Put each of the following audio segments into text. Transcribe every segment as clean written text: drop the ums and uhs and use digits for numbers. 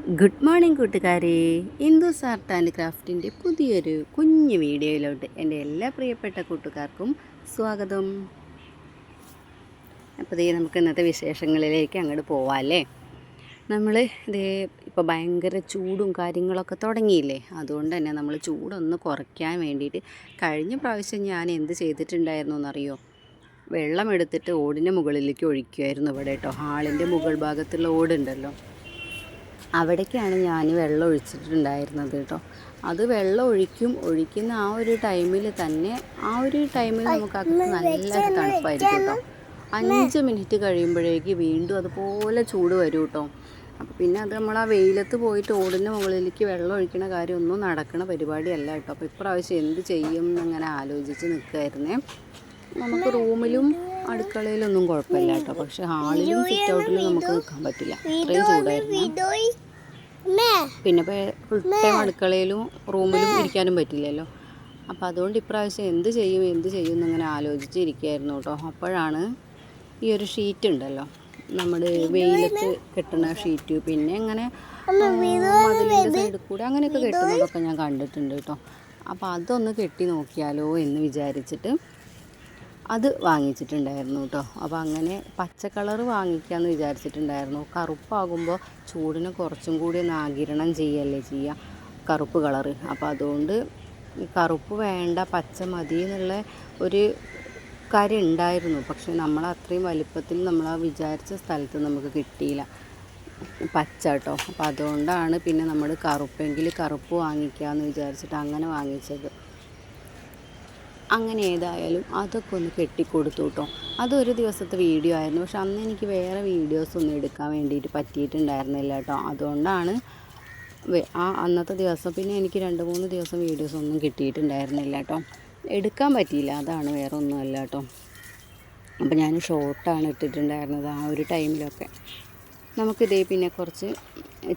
Good morning കൂട്ടുകാരെ. Hindus art and ക്രാഫ്റ്റിൻ്റെ പുതിയൊരു കുഞ്ഞു വീഡിയോയിലോട്ട് എൻ്റെ എല്ലാ പ്രിയപ്പെട്ട കൂട്ടുകാർക്കും സ്വാഗതം. അപ്പോൾ ഇതേ നമുക്ക് ഇന്നത്തെ വിശേഷങ്ങളിലേക്ക് അങ്ങോട്ട് പോവാമല്ലേ. നമ്മൾ ഇതേ ഇപ്പോൾ ഭയങ്കര ചൂടും കാര്യങ്ങളൊക്കെ തുടങ്ങിയില്ലേ, അതുകൊണ്ട് തന്നെ നമ്മൾ ചൂടൊന്ന് കുറയ്ക്കാൻ വേണ്ടിയിട്ട് കഴിഞ്ഞ പ്രാവശ്യം ഞാൻ എന്ത് ചെയ്തിട്ടുണ്ടായിരുന്നു എന്നറിയോ? വെള്ളം എടുത്തിട്ട് ഓടിൻ്റെ മുകളിലേക്ക് ഒഴിക്കുമായിരുന്നു. ഇവിടെ കേട്ടോ, ഹാളിൻ്റെ മുകൾ ഭാഗത്തുള്ള ഓടുണ്ടല്ലോ, അവിടേക്കാണ് ഞാൻ വെള്ളം ഒഴിച്ചിട്ടുണ്ടായിരുന്നത് കേട്ടോ. അത് വെള്ളം ഒഴിക്കുന്ന ആ ഒരു ടൈമിൽ തന്നെ നമുക്ക് അകത്ത് നല്ലൊരു തണുപ്പായിരിക്കും കേട്ടോ. 5 മിനിറ്റ് കഴിയുമ്പോഴേക്ക് വീണ്ടും അതുപോലെ ചൂട് വരും കേട്ടോ. അപ്പോൾ പിന്നെ അത് നമ്മൾ ആ വെയിലത്ത് പോയിട്ട് ഓടിൻ്റെ മുകളിലേക്ക് വെള്ളം ഒഴിക്കണ കാര്യം ഒന്നും നടക്കണ പരിപാടിയല്ല കേട്ടോ. അപ്പോൾ ഇപ്രാവശ്യം എന്ത് ചെയ്യും എന്നങ്ങനെ ആലോചിച്ച് നിൽക്കുമായിരുന്നേ. നമുക്ക് റൂമിലും അടുക്കളയിലൊന്നും കുഴപ്പമില്ല കേട്ടോ, പക്ഷെ ഹാളിലും സിറ്റ് ഔട്ടിലും നമുക്ക് നിൽക്കാൻ പറ്റില്ല, അത്രയും ചൂടായിരുന്നു. പിന്നെ ഫുൾ ടൈം അടുക്കളയിലും റൂമിലും ഇരിക്കാനും പറ്റില്ലല്ലോ. അപ്പോൾ അതുകൊണ്ട് ഇപ്രാവശ്യം എന്ത് ചെയ്യും എന്നിങ്ങനെ ആലോചിച്ചിരിക്കുകയായിരുന്നു കേട്ടോ. അപ്പോഴാണ് ഈ ഒരു ഷീറ്റ് ഉണ്ടല്ലോ, നമ്മൾ വെയിലത്ത് കെട്ടുന്ന ഷീറ്റ്, പിന്നെ ഇങ്ങനെ മതിലിൻ്റെ സൈഡിൽ കൂടെ അങ്ങനെയൊക്കെ കെട്ടുന്നതൊക്കെ ഞാൻ കണ്ടിട്ടുണ്ട് കേട്ടോ. അപ്പോൾ അതൊന്ന് കെട്ടി നോക്കിയാലോ എന്ന് വിചാരിച്ചിട്ട് അത് വാങ്ങിച്ചിട്ടുണ്ടായിരുന്നു കേട്ടോ. അപ്പോൾ അങ്ങനെ പച്ച കളർ വാങ്ങിക്കാമെന്ന് വിചാരിച്ചിട്ടുണ്ടായിരുന്നു. കറുപ്പാകുമ്പോൾ ചൂടിനെ കുറച്ചും കൂടി ഒന്ന് ആഗിരണം ചെയ്യുക കറുപ്പ് കളറ്. അപ്പോൾ അതുകൊണ്ട് കറുപ്പ് വേണ്ട, പച്ച മതി എന്നുള്ള ഒരു കാര്യം ഉണ്ടായിരുന്നു. പക്ഷേ നമ്മൾ അത്രയും വലിപ്പത്തിൽ നമ്മൾ ആ വിചാരിച്ച സ്ഥലത്ത് നമുക്ക് കിട്ടിയില്ല പച്ച കേട്ടോ. അപ്പോൾ അതുകൊണ്ടാണ് പിന്നെ നമ്മൾ കറുപ്പ് വാങ്ങിക്കാമെന്ന് വിചാരിച്ചിട്ട് അങ്ങനെ വാങ്ങിച്ചത്. അങ്ങനെ ഏതായാലും അതൊക്കെ ഒന്ന് കെട്ടിക്കൊടുത്തു കേട്ടോ. അതൊരു ദിവസത്തെ വീഡിയോ ആയിരുന്നു, പക്ഷെ അന്ന് എനിക്ക് വേറെ വീഡിയോസൊന്നും എടുക്കാൻ വേണ്ടിയിട്ട് പറ്റിയിട്ടുണ്ടായിരുന്നില്ല കേട്ടോ. അതുകൊണ്ടാണ് അന്നത്തെ ദിവസം പിന്നെ എനിക്ക് 2-3 ദിവസം വീഡിയോസൊന്നും കിട്ടിയിട്ടുണ്ടായിരുന്നില്ല കേട്ടോ, എടുക്കാൻ പറ്റിയില്ല. അതാണ്, വേറെ ഒന്നുമല്ല കേട്ടോ. അപ്പോൾ ഞാൻ ഷോർട്ടാണ് ഇട്ടിട്ടുണ്ടായിരുന്നത് ആ ഒരു ടൈമിലൊക്കെ. നമുക്കിതേ പിന്നെ കുറച്ച്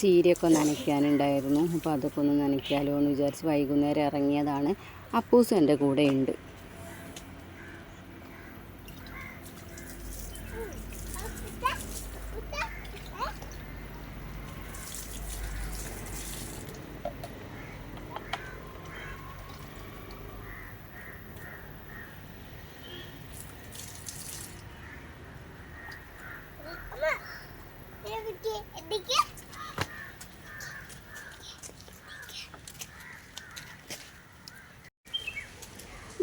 ചീരയൊക്കെ നനയ്ക്കാനുണ്ടായിരുന്നു. അപ്പോൾ അതൊക്കെ ഒന്ന് നനയ്ക്കാമല്ലോ എന്ന് വിചാരിച്ച് വൈകുന്നേരം ഇറങ്ങിയതാണ്. അപ്പൂസും എൻ്റെ കൂടെ ഉണ്ട്.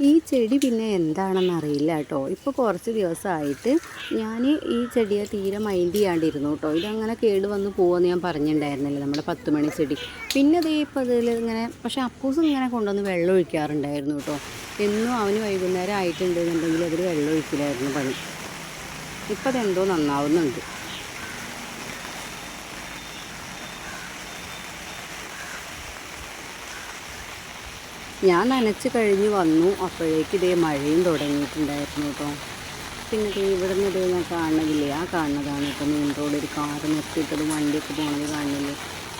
ഈ ചെടി പിന്നെ എന്താണെന്ന് അറിയില്ല കേട്ടോ. ഇപ്പോൾ കുറച്ച് ദിവസമായിട്ട് ഞാൻ ഈ ചെടിയെ തീരെ മൈൻഡ് ചെയ്യാണ്ടിരുന്നു കേട്ടോ. ഇതങ്ങനെ കേടുവന്ന് പോകുമെന്ന് ഞാൻ പറഞ്ഞിട്ടുണ്ടായിരുന്നില്ല, നമ്മുടെ 10 മണി ചെടി. പിന്നെ അതേ ഇപ്പോൾ അതിൽ ഇങ്ങനെ, പക്ഷേ അപ്പൂസ് ഇങ്ങനെ കൊണ്ടുവന്ന് വെള്ളം ഒഴിക്കാറുണ്ടായിരുന്നു കേട്ടോ. എന്നും അവന് വൈകുന്നേരം ആയിട്ടുണ്ടെന്നുണ്ടെങ്കിൽ അതിൽ വെള്ളം ഒഴിക്കില്ലായിരുന്നു പണി. ഇപ്പോൾ അതെന്തോ നന്നാവുന്നുണ്ട്. ഞാൻ നനച്ച് കഴിഞ്ഞ് വന്നു, അപ്പോഴേക്ക് ഇതേ മഴയും തുടങ്ങിയിട്ടുണ്ടായിരുന്നു കേട്ടോ. പിന്നെ ഇവിടെ നിന്ന് ഞാൻ കാണുന്നില്ലേ, ആ കാണുന്നതാണ് കേട്ടോ മെയിൻ റോഡ്. ഒരു കാറ് നിർത്തിയിട്ടത് വണ്ടിയൊക്കെ പോകണത് കാണുന്നില്ലേ,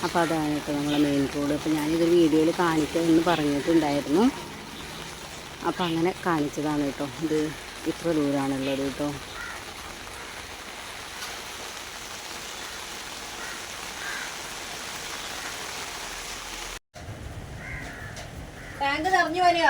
അപ്പോൾ അതാണ് കേട്ടോ നമ്മളെ മെയിൻ റോഡ്. അപ്പോൾ ഞാനിതൊരു വീഡിയോയിൽ കാണിക്കുമെന്ന് പറഞ്ഞിട്ടുണ്ടായിരുന്നു, അപ്പോൾ അങ്ങനെ കാണിച്ചതാണ് കേട്ടോ. ഇത് ഇത്ര ദൂരമാണുള്ളത് കേട്ടോ. ടാങ്ക് നിറഞ്ഞു വരിക.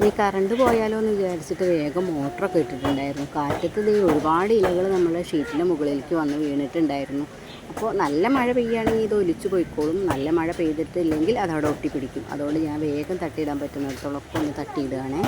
ഈ കറണ്ട് പോയാലോ എന്ന് വിചാരിച്ചിട്ട് വേഗം മോട്ടറൊക്കെ ഇട്ടിട്ടുണ്ടായിരുന്നു. കാറ്റത്ത് ഒരുപാട് ഇലകൾ നമ്മളെ ഷീറ്റിൻ്റെ മുകളിലേക്ക് വന്ന് വീണിട്ടുണ്ടായിരുന്നു. അപ്പോൾ നല്ല മഴ പെയ്യുകയാണെങ്കിൽ ഇത് ഒലിച്ചു പോയിക്കോളും, നല്ല മഴ പെയ്തിട്ടില്ലെങ്കിൽ അതവിടെ ഒട്ടിപ്പിടിക്കും. അതുകൊണ്ട് ഞാൻ വേഗം തട്ടിയിടാൻ പറ്റുന്നിടത്തോളൊക്കെ ഒന്ന് തട്ടിയിടുകയാണേ.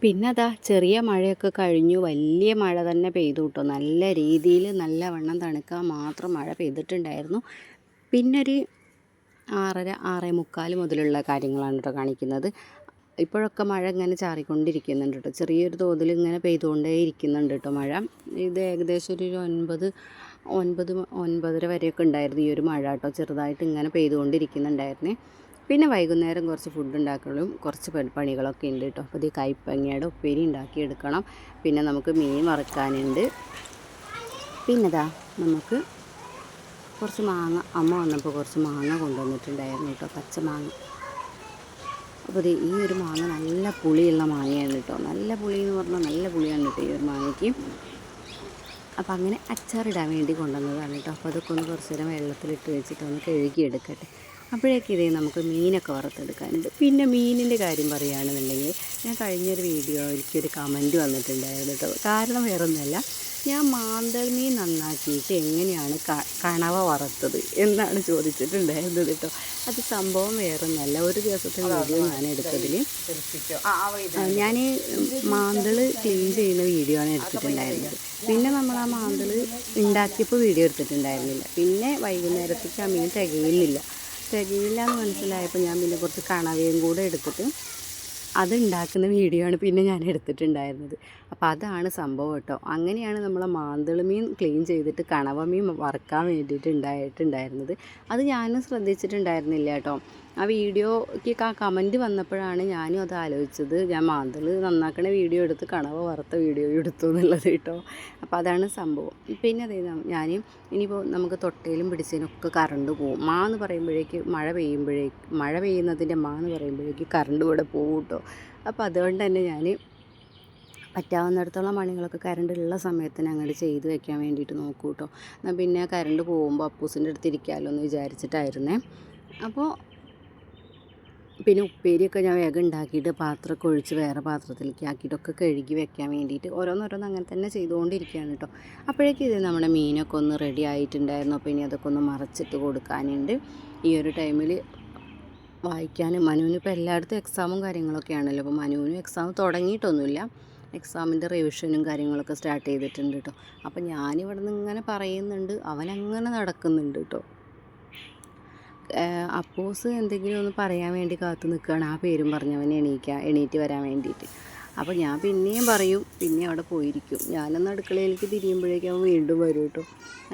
പിന്നെ അതാ ചെറിയ മഴയൊക്കെ കഴിഞ്ഞു, വലിയ മഴ തന്നെ പെയ്തു കേട്ടോ. നല്ല രീതിയിൽ നല്ലവണ്ണം തണുക്കാൻ മാത്രം മഴ പെയ്തിട്ടുണ്ടായിരുന്നു. പിന്നെ ഒരു 6:30 6:45 മുതലുള്ള കാര്യങ്ങളാണ് കേട്ടോ കാണിക്കുന്നത്. ഇപ്പോഴൊക്കെ മഴ ഇങ്ങനെ ചാറിക്കൊണ്ടിരിക്കുന്നുണ്ട് കേട്ടോ. ചെറിയൊരു തോതിൽ ഇങ്ങനെ പെയ്തുകൊണ്ടേ ഇരിക്കുന്നുണ്ട് കേട്ടോ മഴ. ഇത് ഏകദേശം ഒരു 9-9:30 വരെയൊക്കെ ഉണ്ടായിരുന്നു ഈ ഒരു മഴ കേട്ടോ. ചെറുതായിട്ട് ഇങ്ങനെ പെയ്തുകൊണ്ടിരിക്കുന്നുണ്ടായിരുന്നേ. പിന്നെ വൈകുന്നേരം കുറച്ച് ഫുഡ് ഉണ്ടാക്കലും കുറച്ച് പണികളൊക്കെ ഉണ്ട് കേട്ടോ. അപ്പോൾ ഇത് കൈപ്പങ്ങയുടെ ഉപ്പേരി ഉണ്ടാക്കിയെടുക്കണം. പിന്നെ നമുക്ക് മീൻ വറുക്കാനുണ്ട്. പിന്നെ ഇതാ നമുക്ക് കുറച്ച് മാങ്ങ, അമ്മ വന്നപ്പോൾ കുറച്ച് മാങ്ങ കൊണ്ടുവന്നിട്ടുണ്ടായിരുന്നു കേട്ടോ, പച്ച മാങ്ങ. അപ്പോൾ ഈ ഒരു മാങ്ങ നല്ല പുളിയുള്ള മാങ്ങയാണ് കേട്ടോ. നല്ല പുളി എന്ന് പറഞ്ഞാൽ നല്ല പുളിയാണ് കേട്ടോ ഈ ഒരു മാങ്ങയ്ക്ക്. അപ്പോൾ അങ്ങനെ അച്ചാറിടാൻ വേണ്ടി കൊണ്ടുവന്നതാണ് കേട്ടോ. അപ്പോൾ അതൊക്കെ ഒന്ന് കുറച്ച് നേരം വെള്ളത്തിലിട്ട് വെച്ചിട്ട് ഒന്ന് കഴുകിയെടുക്കട്ടെ. അപ്പോഴേക്കും നമുക്ക് മീനൊക്കെ വറുത്തെടുക്കാനുണ്ട്. പിന്നെ മീനിൻ്റെ കാര്യം പറയുകയാണെന്നുണ്ടെങ്കിൽ, ഞാൻ കഴിഞ്ഞൊരു വീഡിയോയിലേക്കൊരു കമൻറ്റ് വന്നിട്ടുണ്ടായിരുന്നു കേട്ടോ. കാരണം വേറൊന്നുമല്ല, ഞാൻ മാന്തൽ മീൻ നന്നാക്കിയിട്ട് എങ്ങനെയാണ് കണവ വറുത്തത് എന്നാണ് ചോദിച്ചിട്ടുണ്ടായിരുന്നത് കേട്ടോ. അത് സംഭവം വേറൊന്നുമല്ല, ഒരു ദിവസത്തെ വീഡിയോ ഞാൻ എടുത്തതിൽ ഞാൻ മാന്തൾ ക്ലീൻ ചെയ്യുന്ന വീഡിയോ ആണ് എടുത്തിട്ടുണ്ടായിരുന്നത്. പിന്നെ നമ്മൾ ആ മാന്തൾ ഉണ്ടാക്കിയപ്പോൾ വീഡിയോ എടുത്തിട്ടുണ്ടായിരുന്നില്ല. പിന്നെ വൈകുന്നേരത്തേക്ക് ആ മീൻ തികയില്ല എന്ന് മനസ്സിലായപ്പോൾ ഞാൻ പിന്നെ കുറച്ച് കണവയും കൂടെ എടുത്തിട്ട് അതുണ്ടാക്കുന്ന വീഡിയോ ആണ് പിന്നെ ഞാൻ എടുത്തിട്ടുണ്ടായിരുന്നത്. അപ്പോൾ അതാണ് സംഭവം കേട്ടോ. അങ്ങനെയാണ് നമ്മളെ മാന്തൾ മീൻ ക്ലീൻ ചെയ്തിട്ട് കണവ മീൻ വറുക്കാൻ വേണ്ടിയിട്ട് ഉണ്ടായിട്ടുണ്ടായിരുന്നത്. അത് ഞാനും ശ്രദ്ധിച്ചിട്ടുണ്ടായിരുന്നില്ല കേട്ടോ. ആ വീഡിയോയ്ക്ക് ആ കമൻറ്റ് വന്നപ്പോഴാണ് ഞാനും അത് ആലോചിച്ചത്. ഞാൻ മാന്തൾ നന്നാക്കണ വീഡിയോ എടുത്ത് കണവ വറുത്ത വീഡിയോ എടുത്തു എന്നുള്ളത് കേട്ടോ. അപ്പോൾ അതാണ് സംഭവം. പിന്നെ അതേ ഞാൻ ഇനിയിപ്പോൾ നമുക്ക് തൊട്ടയിലും പിടിച്ചതിനൊക്കെ കറണ്ട് പോകും. എന്ന് പറയുമ്പോഴേക്ക് മഴ പെയ്യുന്നതിൻ്റെ എന്ന് പറയുമ്പോഴേക്ക് കറണ്ട് ഇവിടെ പോകും കേട്ടോ. അപ്പോൾ അതുകൊണ്ട് തന്നെ ഞാൻ പറ്റാവുന്നിടത്തോളം പണികളൊക്കെ കറണ്ടുള്ള സമയത്തിന് അങ്ങോട്ട് ചെയ്ത് വെക്കാൻ വേണ്ടിയിട്ട് നോക്കൂ കേട്ടോ. എന്നാൽ പിന്നെ കറണ്ട് പോകുമ്പോൾ അപ്പൂസിൻ്റെ അടുത്ത് ഇരിക്കാമല്ലോ എന്ന് വിചാരിച്ചിട്ടായിരുന്നേ. അപ്പോൾ പിന്നെ ഉപ്പേരിയൊക്കെ ഞാൻ വേഗം ഉണ്ടാക്കിയിട്ട് പാത്രമൊക്കെ ഒഴിച്ച് വേറെ പാത്രത്തിലേക്ക് ആക്കിയിട്ടൊക്കെ കഴുകി വെക്കാൻ വേണ്ടിയിട്ട് ഓരോന്നോരോന്ന് അങ്ങനെ തന്നെ ചെയ്തുകൊണ്ടിരിക്കുകയാണ് കേട്ടോ. അപ്പോഴേക്കും ഇത് നമ്മുടെ മീനൊക്കെ ഒന്ന് റെഡി ആയിട്ടുണ്ടായിരുന്നു. അപ്പോൾ ഇനി അതൊക്കെ ഒന്ന് മറച്ചിട്ട് കൊടുക്കാനുണ്ട്. ഈ ഒരു ടൈമിൽ വായിക്കാനും മനുവിന് ഇപ്പോൾ എല്ലായിടത്തും എക്സാമും കാര്യങ്ങളൊക്കെ ആണല്ലോ. അപ്പോൾ മനുവിനും എക്സാം തുടങ്ങിയിട്ടൊന്നുമില്ല. എക്സാമിൻ്റെ റിവിഷനും കാര്യങ്ങളൊക്കെ സ്റ്റാർട്ട് ചെയ്തിട്ടുണ്ട് കേട്ടോ. അപ്പോൾ ഞാനിവിടെ നിന്ന് ഇങ്ങനെ പറയുന്നുണ്ട്, അവനങ്ങനെ നടക്കുന്നുണ്ട് കേട്ടോ. അപ്പോസ് എന്തെങ്കിലും ഒന്ന് പറയാൻ വേണ്ടി കാത്തു നിൽക്കുകയാണ്. ആ പേരും പറഞ്ഞവൻ എണീറ്റ് വരാൻ വേണ്ടിയിട്ട്. അപ്പോൾ ഞാൻ പിന്നെയും പറയും, പിന്നെ അവിടെ പോയിരിക്കും. ഞാനൊന്ന് അടുക്കളയിലേക്ക് തിരിയുമ്പോഴേക്കും അവൻ വീണ്ടും വരും കേട്ടോ.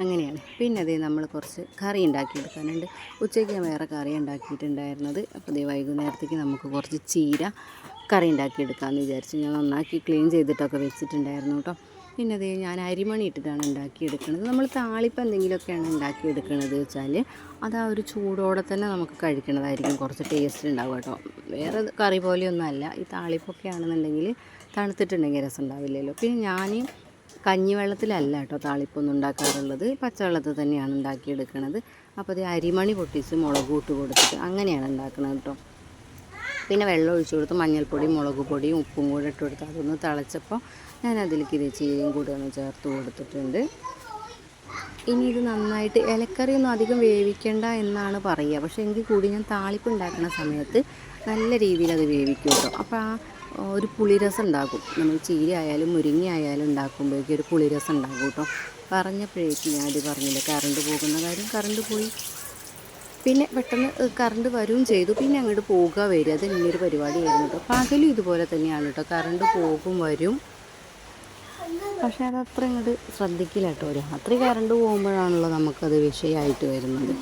അങ്ങനെയാണ്. പിന്നെ അതേ നമ്മൾ കുറച്ച് കറി ഉണ്ടാക്കിയെടുക്കാനുണ്ട്. ഉച്ചയ്ക്ക് ഞാൻ വേറെ കറി ഉണ്ടാക്കിയിട്ടുണ്ടായിരുന്നത്. അപ്പോൾ അതേ വൈകുന്നേരത്തേക്ക് നമുക്ക് കുറച്ച് ചീര കറി ഉണ്ടാക്കിയെടുക്കാമെന്ന് വിചാരിച്ചു. ഞാൻ നന്നാക്കി ക്ലീൻ ചെയ്തിട്ടൊക്കെ വെച്ചിട്ടുണ്ടായിരുന്നു കേട്ടോ. പിന്നെ അതേ ഞാൻ അരിമണി ഇട്ടിട്ടാണ് ഉണ്ടാക്കിയെടുക്കുന്നത്. നമ്മൾ താളിപ്പം എന്തെങ്കിലുമൊക്കെയാണ് ഉണ്ടാക്കിയെടുക്കുന്നത് വെച്ചാൽ അത് ആ ഒരു ചൂടോടെ തന്നെ നമുക്ക് കഴിക്കണതായിരിക്കും കുറച്ച് ടേസ്റ്റ് ഉണ്ടാവും കേട്ടോ. വേറെ കറി പോലെയൊന്നും അല്ല. ഈ താളിപ്പൊക്കെ ആണെന്നുണ്ടെങ്കിൽ തണുത്തിട്ടുണ്ടെങ്കിൽ രസം ഉണ്ടാവില്ലല്ലോ. പിന്നെ ഞാൻ കഞ്ഞിവെള്ളത്തിലല്ല കേട്ടോ താളിപ്പൊന്നും ഉണ്ടാക്കാറുള്ളത്, പച്ചവെള്ളത്തിൽ തന്നെയാണ് ഉണ്ടാക്കിയെടുക്കുന്നത്. അപ്പോൾ അത് അരിമണി പൊട്ടിച്ച് മുളക് ഇട്ട് കൊടുത്തിട്ട് അങ്ങനെയാണ് ഉണ്ടാക്കുന്നത് കേട്ടോ. പിന്നെ വെള്ളം ഒഴിച്ചു കൊടുത്ത് മഞ്ഞൾപ്പൊടിയും മുളക് പൊടിയും ഉപ്പും കൂടെ ഇട്ട് കൊടുത്ത് അതൊന്ന് തിളച്ചപ്പോൾ ഞാൻ അതിലേക്ക് ഇത് ചീരയും കൂടെ ഒന്ന് ചേർത്ത് കൊടുത്തിട്ടുണ്ട്. ഇനി ഇത് നന്നായിട്ട് ഇലക്കറിയൊന്നും അധികം വേവിക്കേണ്ട എന്നാണ് പറയുക. പക്ഷേ എങ്കിൽ കൂടി ഞാൻ താളിപ്പ് ഉണ്ടാക്കുന്ന സമയത്ത് നല്ല രീതിയിൽ അത് വേവിക്കും കേട്ടോ. അപ്പോൾ ആ ഒരു പുളിരസം ഉണ്ടാകും. നമ്മൾ ചീര ആയാലും മുരിങ്ങ ആയാലും ഉണ്ടാക്കുമ്പോഴേക്കും ഒരു പുളിരസം ഉണ്ടാകും കേട്ടോ. പറഞ്ഞപ്പോഴേക്കും ഞാൻ ഇത് പറഞ്ഞില്ല, കറണ്ട് പോകുന്ന കാര്യം. കറണ്ട് പോയി. പിന്നെ പെട്ടെന്ന് കറണ്ട് വരികയും ചെയ്തു. പിന്നെ അങ്ങോട്ട് പോകുക വരിക, അത് ഇനിയൊരു പരിപാടിയായിരുന്നു കേട്ടോ. പകലും ഇതുപോലെ തന്നെയാണ് കേട്ടോ, കറണ്ട് പോകും വരും. പക്ഷേ അതത്ര ഇങ്ങോട്ട് ശ്രദ്ധിക്കില്ല കേട്ടോ. രാത്രി കറണ്ട് പോകുമ്പോഴാണല്ലോ നമുക്കത് വിഷയമായിട്ട് വരുന്നത്.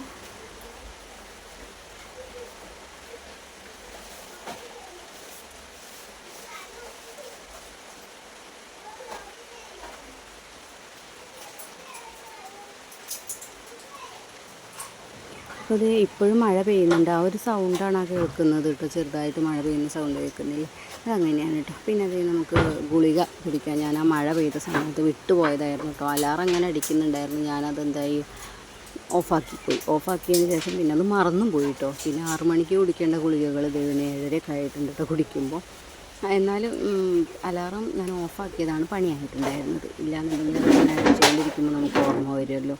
അപ്പോൾ ഇത് ഇപ്പോഴും മഴ പെയ്യുന്നുണ്ട്. ആ ഒരു സൗണ്ടാണ് ആ കേൾക്കുന്നത് കേട്ടോ. ചെറുതായിട്ട് മഴ പെയ്യുന്ന സൗണ്ട് കേൾക്കുന്നില്ല. അതങ്ങനെയാണ് കേട്ടോ. പിന്നെ അത് നമുക്ക് ഗുളിക കുടിക്കാൻ ഞാൻ ആ മഴ പെയ്ത സമയത്ത് വിട്ടുപോയതായിരുന്നു കേട്ടോ. അലാറം അങ്ങനെ അടിക്കുന്നുണ്ടായിരുന്നു. ഞാനതെന്തായി ഓഫാക്കിയതിന് ശേഷം പിന്നെ അത് മറന്നും പോയി കേട്ടോ. പിന്നെ 6 മണിക്ക് കുടിക്കേണ്ട ഗുളികകൾ ഇതിന് 7:30 ആയിട്ടുണ്ട് കേട്ടോ കുടിക്കുമ്പോൾ. എന്നാലും അലാറം ഞാൻ ഓഫാക്കിയതാണ് പണിയായിട്ടുണ്ടായിരുന്നത്. ഇല്ലാന്നുണ്ടെങ്കിൽ അത് ഞാൻ അടിച്ചുകൊണ്ടിരിക്കുമ്പോൾ നമുക്ക് ഓർമ്മ വരുമല്ലോ.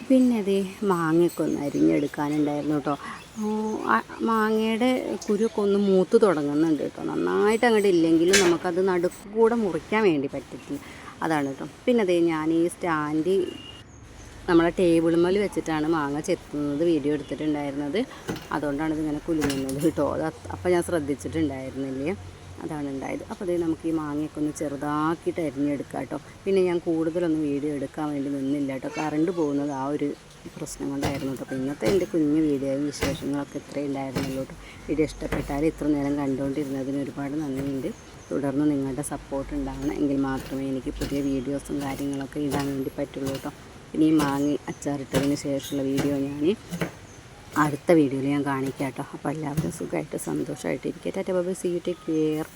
പിന്നെ അത് മാങ്ങയൊക്കെ ഒന്ന് അരിഞ്ഞെടുക്കാനുണ്ടായിരുന്നു കേട്ടോ. മാങ്ങയുടെ കുരുവൊക്കെ ഒന്ന് മൂത്ത് തുടങ്ങുന്നുണ്ട് കേട്ടോ. നന്നായിട്ട് അങ്ങോട്ട് ഇല്ലെങ്കിലും നമുക്കത് നടുക്കൂടെ മുറിക്കാൻ വേണ്ടി പറ്റില്ല. അതാണ് കേട്ടോ. പിന്നെ അതേ ഞാൻ ഈ സ്റ്റാൻഡ് നമ്മളെ ടേബിളുമ്മൽ വെച്ചിട്ടാണ് മാങ്ങ ചെത്തുന്നത് വീഡിയോ എടുത്തിട്ടുണ്ടായിരുന്നത്. അതുകൊണ്ടാണ് ഇതിങ്ങനെ കുലുങ്ങുന്നത് കേട്ടോ. അപ്പോൾ ഞാൻ ശ്രദ്ധിച്ചിട്ടുണ്ടായിരുന്നില്ലേ, അതാണ് ഉണ്ടായത്. അപ്പോൾ അതേ നമുക്ക് ഈ മാങ്ങയൊക്കെ ഒന്ന് ചെറുതാക്കിയിട്ട് അരിഞ്ഞെടുക്കാം കേട്ടോ. പിന്നെ ഞാൻ കൂടുതലൊന്നും വീഡിയോ എടുക്കാൻ വേണ്ടി നിന്നില്ല കേട്ടോ. കറണ്ട് പോകുന്നത് ആ ഒരു പ്രശ്നം കൊണ്ടായിരുന്നു കേട്ടോ. അപ്പോൾ ഇന്നത്തെ എൻ്റെ കുഞ്ഞു വീഡിയോയും വിശേഷങ്ങളൊക്കെ ഇത്രയും ഉണ്ടായിരുന്നുള്ളൂ കേട്ടോ. വീഡിയോ ഇഷ്ടപ്പെട്ടാൽ ഇത്ര നേരം കണ്ടുകൊണ്ടിരുന്നതിന് ഒരുപാട് നന്ദിയുണ്ട്. തുടർന്ന് നിങ്ങളുടെ സപ്പോർട്ട് ഉണ്ടാവണം, എങ്കിൽ മാത്രമേ എനിക്ക് പുതിയ വീഡിയോസും കാര്യങ്ങളൊക്കെ ഇടാൻ വേണ്ടി പറ്റുള്ളൂ കേട്ടോ. പിന്നെ ഈ മാങ്ങ അച്ചാറിട്ടതിന് ശേഷമുള്ള വീഡിയോ ഞാൻ അടുത്ത വീഡിയോയിൽ ഞാൻ കാണിക്കാം കേട്ടോ. അപ്പോൾ എല്ലാവരും സുഖമായിട്ട് സന്തോഷമായിട്ട് ഇരിക്കട്ടെ. Bye bye, see you, take care.